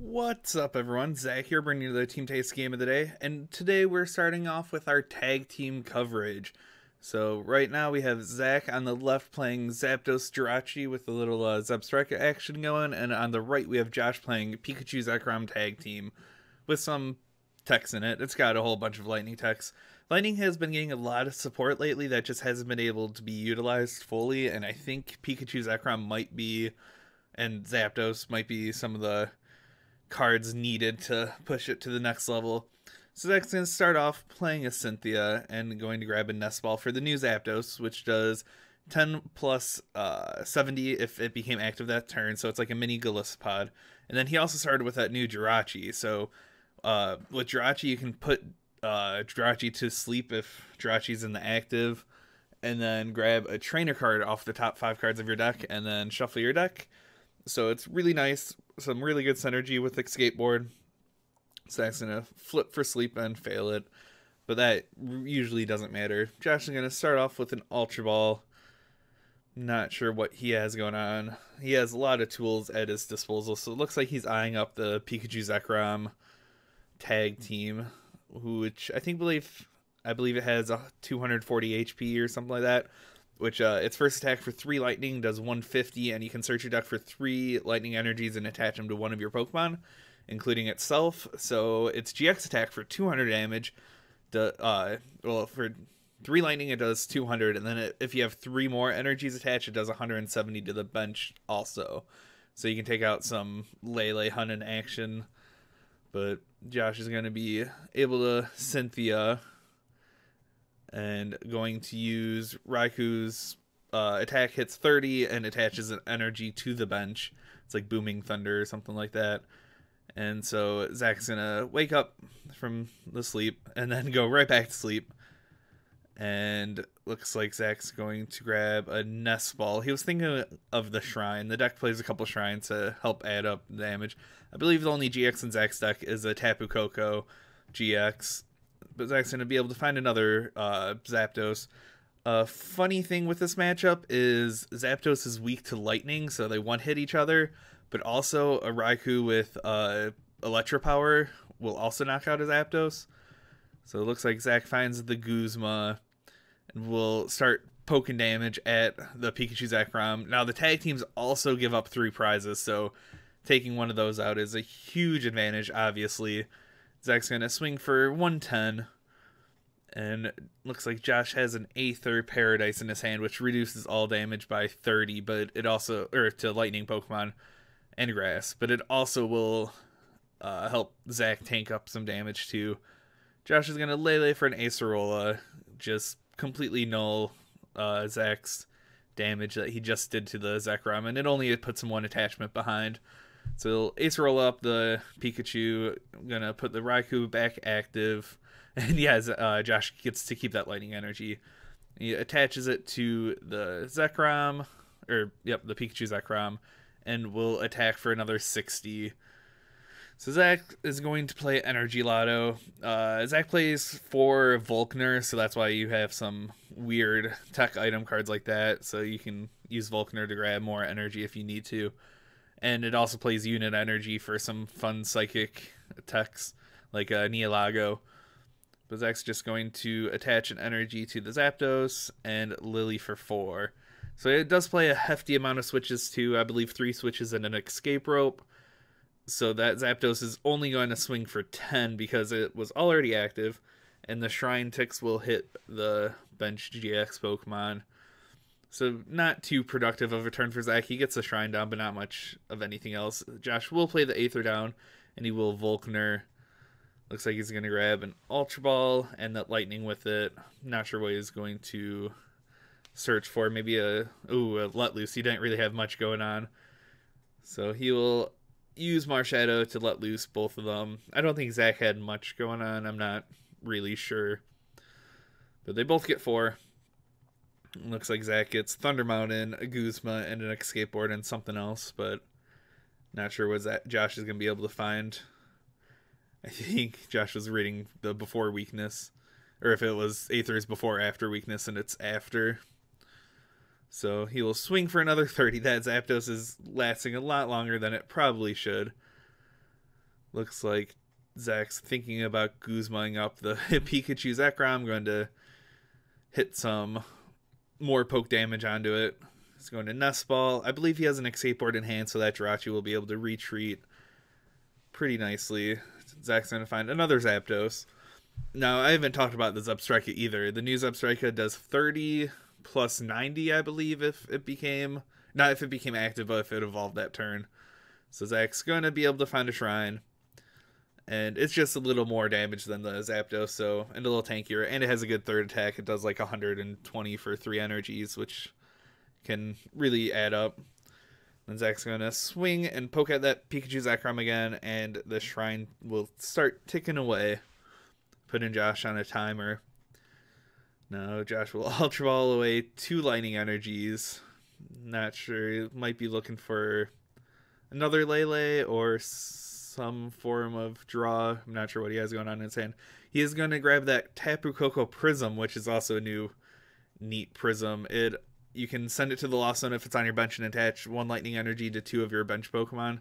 What's up, everyone? Zach here, bringing you the Team Taste game of the day, and today we're starting off with our tag team coverage. So right now we have Zach on the left playing Zapdos Jirachi with a little Zebstrika action going, and on the right we have Josh playing Pikachu Zekrom tag team with some techs in it. It's got a whole bunch of lightning techs. Lightning has been getting a lot of support lately that just hasn't been able to be utilized fully, and I think Pikachu Zekrom might be, and Zapdos might be some of the cards needed to push it to the next level. So Zach's going to start off playing a Cynthia and going to grab a Nest Ball for the new Zapdos, which does 10 plus 70 if it became active that turn, so it's like a mini Gallipod. And then he also started with that new Jirachi, so with Jirachi you can put Jirachi to sleep if Jirachi's in the active, and then grab a trainer card off the top 5 cards of your deck, and then shuffle your deck. So it's really nice, some really good synergy with the skateboard. Zach's going to flip for sleep and fail it, but that usually doesn't matter. Josh is going to start off with an Ultra Ball. Not sure what he has going on. He has a lot of tools at his disposal, so it looks like he's eyeing up the Pikachu Zekrom tag team, which I believe it has a 240 HP or something like that. Which its first attack for 3 lightning does 150, and you can search your deck for 3 lightning energies and attach them to one of your Pokemon, including itself. So its GX attack for 200 damage, for 3 lightning it does 200, and then if you have 3 more energies attached, it does 170 to the bench also. So you can take out some Lele Hunt in action, but Josh is going to be able to Cynthia, and going to use Raiku's attack hits 30 and attaches an energy to the bench. It's like Booming Thunder or something like that. And so Zach's going to wake up from the sleep and then go right back to sleep. And looks like Zach's going to grab a Nest Ball. He was thinking of the Shrine. The deck plays a couple Shrines to help add up damage. I believe the only GX in Zach's deck is a Tapu Koko GX. But Zach's going to be able to find another Zapdos. Funny thing with this matchup is Zapdos is weak to lightning, so they one-hit each other. But also a Raikou with Electro Power will also knock out a Zapdos. So it looks like Zach finds the Guzma and will start poking damage at the Pikachu Zekrom. Now the tag teams also give up 3 prizes, so taking one of those out is a huge advantage, obviously. Zach's going to swing for 110, and looks like Josh has an Aether Paradise in his hand, which reduces all damage by 30, but it also, or to lightning Pokemon and grass, but it also will help Zach tank up some damage too. Josh is going to Lele for an Acerola, just completely null Zach's damage that he just did to the Zekrom, and it only puts him 1 attachment behind. So Ace roll up the Pikachu. I'm going to put the Raikou back active. And yeah, Josh gets to keep that lightning energy. He attaches it to the Zekrom, the Pikachu Zekrom, and will attack for another 60. So Zach is going to play Energy Lotto. Zach plays 4 Volkner, so that's why you have some weird tech item cards like that. So you can use Volkner to grab more energy if you need to. And it also plays unit energy for some fun psychic attacks, like Nihilago. But Zach's just going to attach an energy to the Zapdos and Lily for 4. So it does play a hefty amount of switches too. I believe 3 switches and an escape rope. So that Zapdos is only going to swing for 10 because it was already active. And the Shrine ticks will hit the bench GX Pokemon. So not too productive of a turn for Zach. He gets the Shrine down, but not much of anything else. Josh will play the Aether down, and he will Volkner. Looks like he's going to grab an Ultra Ball and that Lightning with it. Not sure what he's going to search for. Maybe a Let Loose. He didn't really have much going on. So he will use Marshadow to let loose both of them. I don't think Zach had much going on. I'm not really sure. But they both get 4. Looks like Zach gets Thunder Mountain, a Guzma, and an Escape Board and something else, but not sure what Josh is going to be able to find. I think Josh was reading the before weakness, or if it was Aether's before after weakness and it's after. So he will swing for another 30. That Zapdos is lasting a lot longer than it probably should. Looks like Zach's thinking about Guzmaing up the Pikachu Zekrom, going to hit some more poke damage onto it. He's going to Nest Ball. I believe he has an Escape Board in hand, so that Jirachi will be able to retreat pretty nicely. Zach's going to find another Zapdos. Now, I haven't talked about the Zupstrika either. The new Zupstrika does 30 plus 90, I believe, if it became... Not if it became active, but if it evolved that turn. So Zach's going to be able to find a Shrine. And it's just a little more damage than the Zapdos, so, and a little tankier. And it has a good third attack. It does like 120 for 3 energies, which can really add up. Then Zach's going to swing and poke at that Pikachu Zekrom again, and the Shrine will start ticking away. Putting Josh on a timer. Now Josh will Ultra Ball away 2 lightning energies. Not sure. Might be looking for another Lele or some form of draw. I'm not sure what he has going on in his hand. He is going to grab that Tapu Koko Prism, which is also a new neat prism. You can send it to the Lost Zone if it's on your bench and attach 1 lightning energy to 2 of your bench Pokemon.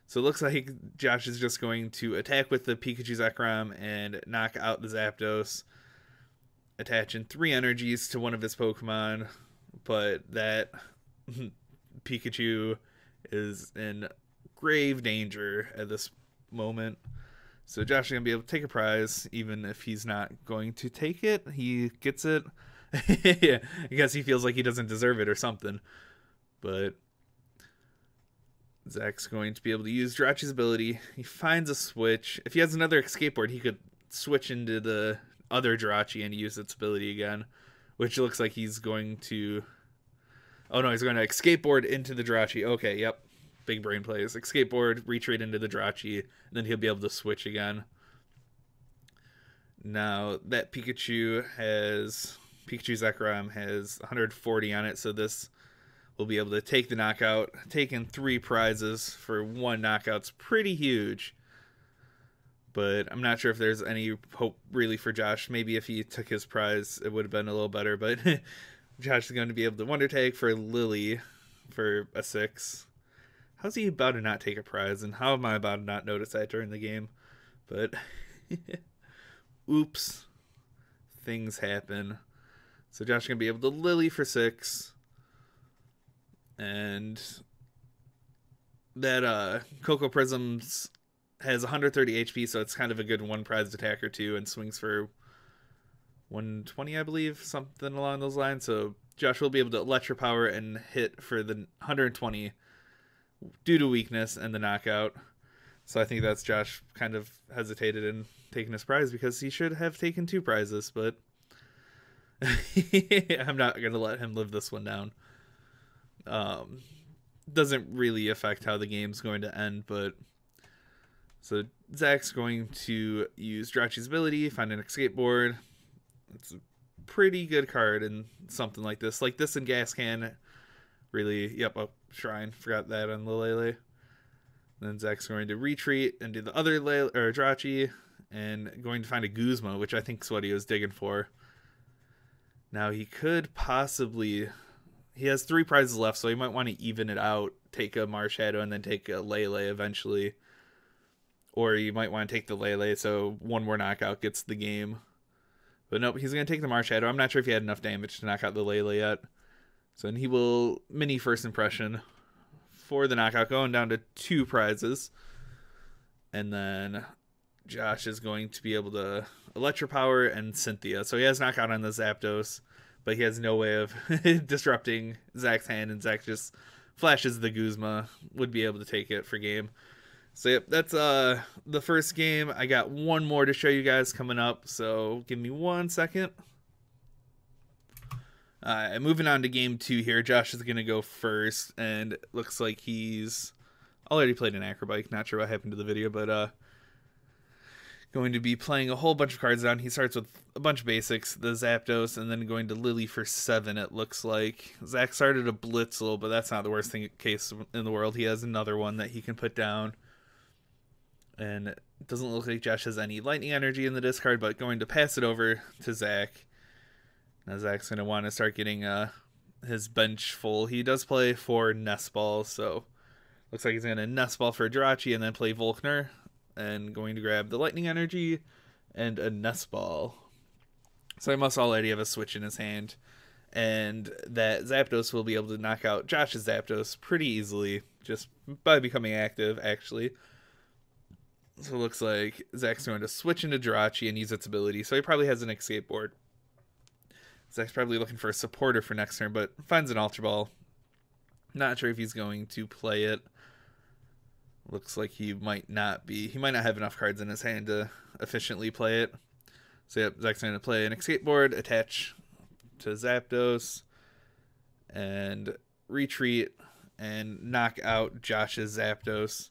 So it looks like Josh is just going to attack with the Pikachu Zekrom and knock out the Zapdos, attaching 3 energies to one of his Pokemon. But that Pikachu is in grave danger at this moment. So Josh is going to be able to take a prize, even if he's not going to take it. He gets it. Yeah, I guess he feels like he doesn't deserve it or something. But Zach's going to be able to use Jirachi's ability. He finds a switch. If he has another Escape Board, he could switch into the other Jirachi and use its ability again. Which looks like he's going to... Oh no, he's going to Escape Board into the Jirachi. Okay, yep. Big brain plays. Escape Board, retreat into the Jirachi, and then he'll be able to switch again. Now, that Pikachu Zekrom has 140 on it, so this will be able to take the knockout. Taking 3 prizes for 1 knockout's pretty huge. But I'm not sure if there's any hope really for Josh. Maybe if he took his prize, it would have been a little better. But Josh is going to be able to Wonder Tag for Lily for a 6. How's he about to not take a prize? And how am I about to not notice that during the game? But, oops. Things happen. So Josh is going to be able to Lily for 6. And that Coco Prisms has 130 HP, so it's kind of a good 1 prized attacker too, and swings for 120, I believe, something along those lines. So Josh will be able to Electro Power and hit for the 120 due to weakness and the knockout. So I think that's Josh kind of hesitated in taking his prize because he should have taken 2 prizes, but I'm not going to let him live this one down. Doesn't really affect how the game's going to end, but so Zach's going to use Jirachi's ability, find an Escape Board. It's a pretty good card in something like this. Like this in Gas Can, really, yep, oh, Shrine, forgot that on the Lele. Then Zach's going to retreat and do the other Jirachi, and going to find a Guzma, which I think is what he was digging for. Now he could possibly... He has 3 prizes left, so he might want to even it out, take a Marshadow, and then take a Lele eventually. Or you might want to take the Lele, so 1 more knockout gets the game. But nope, he's going to take the Marshadow. I'm not sure if he had enough damage to knock out the Lele yet. So then he will mini First Impression for the knockout, going down to 2 prizes. And then Josh is going to be able to Electro Power and Cynthia. So he has knockout on the Zapdos, but he has no way of disrupting Zach's hand, and Zach just flashes the Guzma, would be able to take it for game. So yep, that's the first game. I got 1 more to show you guys coming up, so give me 1 second. Moving on to game 2 here. Josh is going to go first, and it looks like he's already played an Acrobike. Not sure what happened to the video, but going to be playing a whole bunch of cards down. He starts with a bunch of basics, the Zapdos, and then going to Lily for 7, it looks like. Zach started a Blitzel, but that's not the worst case in the world. He has another one that he can put down. And it doesn't look like Josh has any lightning energy in the discard, but going to pass it over to Zach. Now Zach's going to want to start getting his bench full. He does play 4 Nest Balls, so looks like he's going to Nest Ball for Jirachi and then play Volkner. and going to grab the Lightning Energy and a Nest Ball. So he must already have a switch in his hand, and that Zapdos will be able to knock out Josh's Zapdos pretty easily, just by becoming active, actually. So it looks like Zach's going to switch into Jirachi and use its ability, so he probably has an escape board. Zach's probably looking for a supporter for next turn, but finds an Ultra Ball. Not sure if he's going to play it. Looks like he might not be. He might not have enough cards in his hand to efficiently play it. So yep, Zach's going to play an escape board, attach to Zapdos, and retreat and knock out Josh's Zapdos,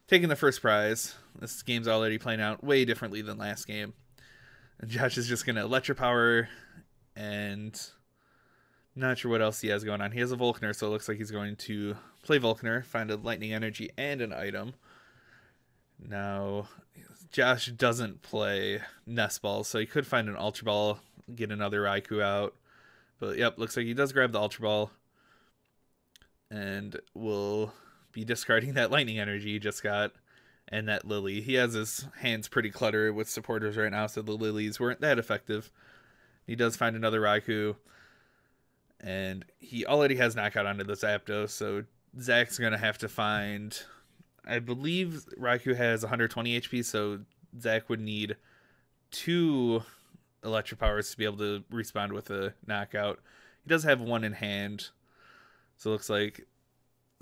taking the first prize. This game's already playing out way differently than last game. And Josh is just going to Electropower, and not sure what else he has going on. He has a Volkner, so it looks like he's going to play Volkner, find a Lightning Energy and an item. Now, Josh doesn't play Nest Balls, so he could find an Ultra Ball, get another Raikou out. But yep, looks like he does grab the Ultra Ball, and will be discarding that Lightning Energy he just got, and that Lily. He has his hands pretty cluttered with supporters right now, so the Lilies weren't that effective. He does find another Raikou, and he already has knockout onto the Zapdos, so Zach's going to have to find... I believe Raikou has 120 HP, so Zach would need 2 Electropowers to be able to respond with a knockout. He does have 1 in hand, so it looks like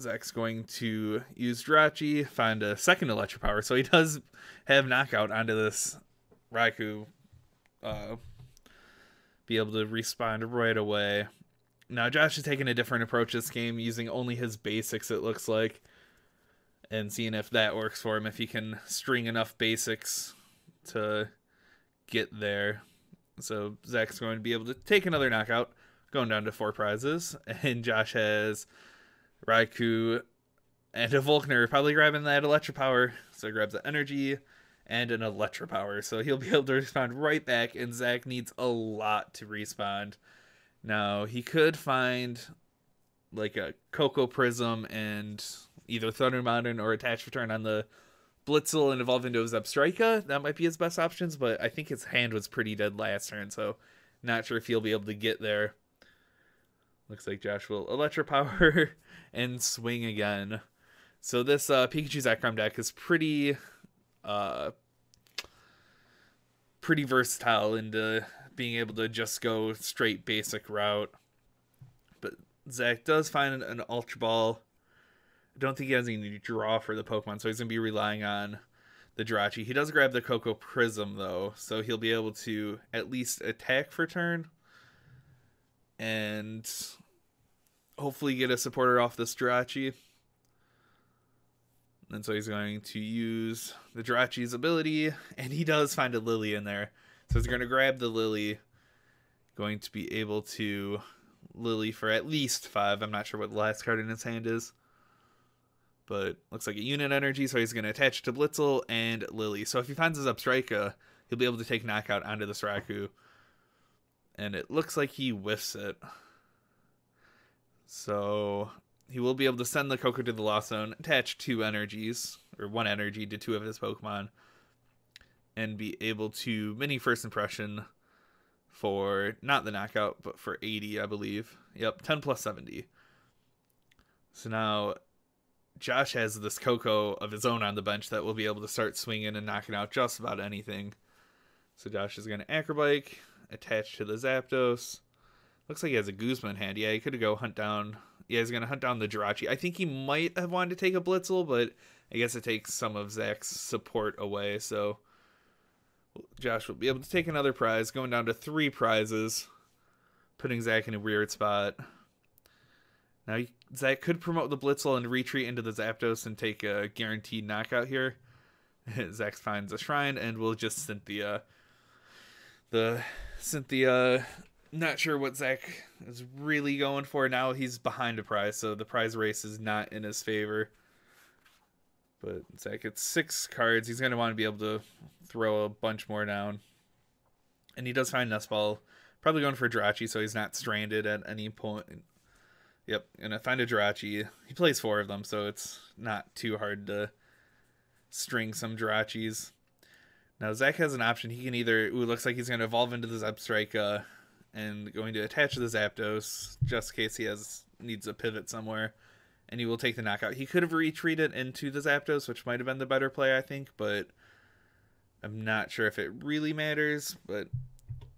Zach's going to use Jirachi, find a second Electropower, so he does have knockout onto this Raikou, be able to respond right away. Now Josh is taking a different approach this game, using only his basics, it looks like, and seeing if that works for him, if he can string enough basics to get there. So Zach's going to be able to take another knockout, going down to 4 prizes, and Josh has Raikou and a Volkner, probably grabbing that Electropower, so he grabs the Energy and an Electropower, so he'll be able to respond right back, and Zach needs a lot to respond. Now, he could find like a Cocoa Prism and either Thunder Mountain or Attach Return on the Blitzel and evolve into a Zebstrika. That might be his best options, but I think his hand was pretty dead last turn, so not sure if he'll be able to get there. Looks like Josh will Electropower and swing again. So this Pikachu Zekrom deck is pretty versatile into being able to just go straight basic route. But Zach does find an Ultra Ball. I don't think he has any draw for the Pokemon, so he's going to be relying on the Jirachi. He does grab the Cocoa Prism, though, so he'll be able to at least attack for turn and hopefully get a supporter off this Jirachi. And so he's going to use the Jirachi's ability, and he does find a Lily in there. So he's going to grab the Lily, going to be able to Lily for at least 5. I'm not sure what the last card in his hand is, but looks like a Unit Energy, so he's going to attach to Blitzel and Lily. So if he finds his Zebstrika, he'll be able to take knockout onto this Raikou, and it looks like he whiffs it. So he will be able to send the Cocoa to the Lost Zone, attach 2 energies, or 1 energy to 2 of his Pokemon, and be able to mini First Impression for, not the knockout, but for 80, I believe. Yep, 10 plus 70. So now Josh has this Cocoa of his own on the bench that will be able to start swinging and knocking out just about anything. So Josh is going to Acrobike, attach to the Zapdos. Looks like he has a Guzma in hand. Yeah, he could go hunt down. Yeah, he's going to hunt down the Jirachi. I think he might have wanted to take a Blitzel, but I guess it takes some of Zach's support away. So Josh will be able to take another prize, going down to 3 prizes, putting Zach in a weird spot. Now, Zach could promote the Blitzel and retreat into the Zapdos and take a guaranteed knockout here. Zach finds a Shrine and will just Cynthia. Not sure what Zach is really going for. Now he's behind a prize, so the prize race is not in his favor. But Zach gets 6 cards. He's going to want to be able to throw a bunch more down. And he does find Nest Ball. Probably going for Jirachi, so he's not stranded at any point. Yep, going to find a Jirachi. He plays 4 of them, so it's not too hard to string some Jirachis. Now Zach has an option. He can either, looks like he's going to evolve into the Zebstrika and going to attach the Zapdos just in case he needs a pivot somewhere. And he will take the knockout. He could have retreated into the Zapdos, which might have been the better play, I think, but I'm not sure if it really matters. But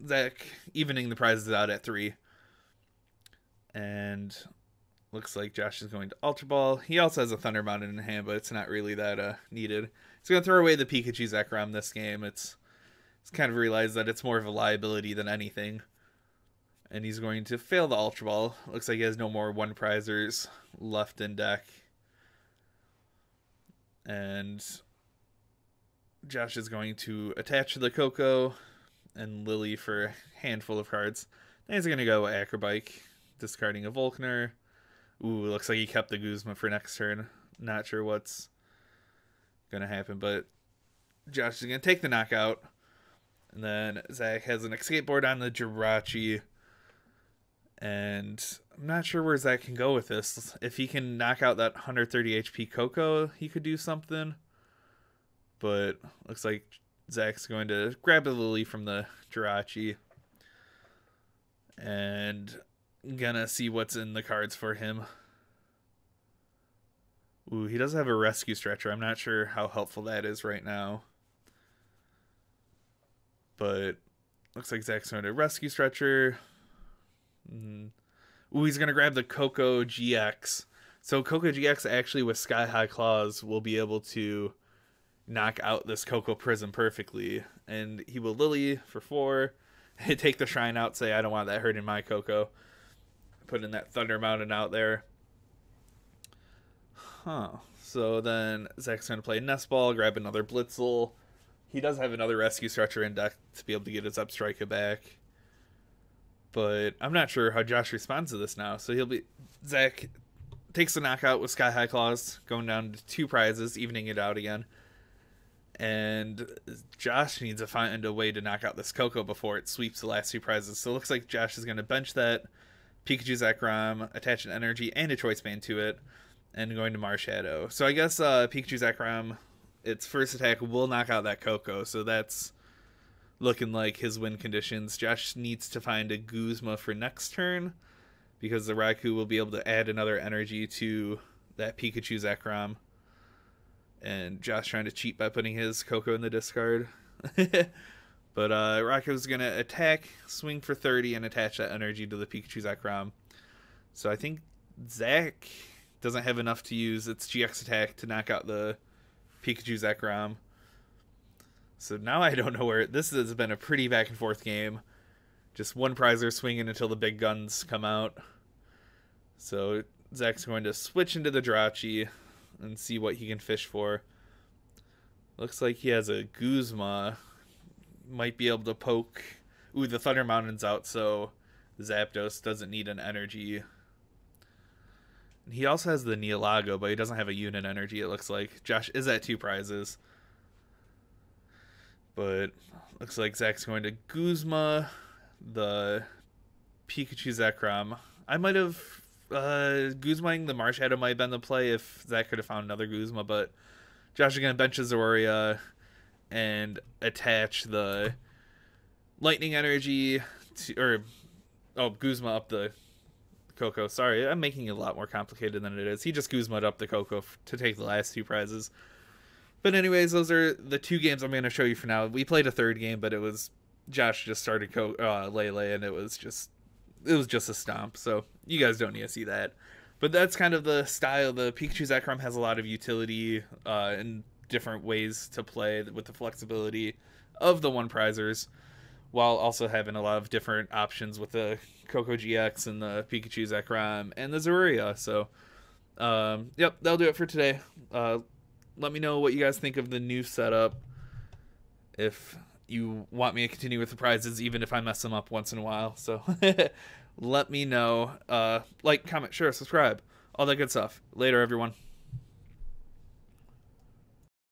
Zach evening the prizes out at 3. And looks like Josh is going to Ultra Ball. He also has a Thunder Mountain in hand, but it's not really that needed. He's going to throw away the Pikachu Zekrom this game. It's kind of realized that it's more of a liability than anything. And he's going to fail the Ultra Ball. Looks like he has no more one prizers left in deck. And Josh is going to attach the Coco and Lily for a handful of cards. Then he's going to go Acrobike, discarding a Volkner. Ooh, looks like he kept the Guzma for next turn. Not sure what's going to happen, but Josh is going to take the knockout. And then Zach has an escape board on the Jirachi. And I'm not sure where Zach can go with this. If he can knock out that 130 HP Coco, he could do something. But looks like Zach's going to grab a Lily from the Jirachi. And gonna see what's in the cards for him. Ooh, he does have a Rescue Stretcher. I'm not sure how helpful that is right now. But looks like Zach's going to Rescue Stretcher. Ooh, he's going to grab the Coco GX. So Coco GX actually with Sky High Claws will be able to knock out this Coco Prism perfectly. And he will Lily for 4. Take the Shrine out, say, I don't want that hurting my Coco. Put in that Thunder Mountain out there. So then Zach's going to play Nest Ball, grab another Blitzel. He does have another Rescue Stretcher in deck to be able to get his Zebstrika back. But I'm not sure how Josh responds to this now. So Zach takes the knockout with Sky High Claws, going down to 2 prizes, evening it out again. And Josh needs to find a way to knock out this Coco before it sweeps the last 2 prizes. So it looks like Josh is going to bench that Pikachu Zekrom, attach an Energy and a Choice Band to it, and going to Marshadow. So I guess Pikachu Zekrom, its first attack will knock out that Coco. So that's looking like his win conditions. Josh needs to find a Guzma for next turn, because the Raikou will be able to add another energy to that Pikachu Zekrom. And Josh trying to cheat by putting his Coco in the discard. But Raikou's going to attack, swing for 30, and attach that energy to the Pikachu Zekrom. So I think Zach doesn't have enough to use its GX attack to knock out the Pikachu Zekrom. So now I don't know where... This has been a pretty back and forth game. Just one prizer swinging until the big guns come out. So Zach's going to switch into the Jirachi and see what he can fish for. Looks like he has a Guzma. Might be able to poke... Ooh, the Thunder Mountain's out, so Zapdos doesn't need an energy. He also has the Neolago, but he doesn't have a unit energy, it looks like. Josh is at 2 prizes. But looks like Zach's going to Guzma, the Pikachu Zekrom. I might have... Guzmaing the Marshadow might have been the play if Zach could have found another Guzma, but Josh is going to bench his Zororia and attach the Lightning Energy to... Guzma up the Coco. Sorry, I'm making it a lot more complicated than it is. He just Guzma'd up the Coco to take the last 2 prizes. But anyways, those are the 2 games I'm going to show you for now. We played a 3rd game, but it was... Josh just started Lele, and it was just a stomp. So you guys don't need to see that. But that's kind of the style. The Pikachu Zekrom has a lot of utility and different ways to play with the flexibility of the 1 prizers, while also having a lot of different options with the Coco GX and the Pikachu Zekrom and the Zororia. So, yep, that'll do it for today. Let me know what you guys think of the new setup. If you want me to continue with the prizes, even if I mess them up once in a while. So, let me know. Like, comment, share, subscribe. All that good stuff. Later, everyone.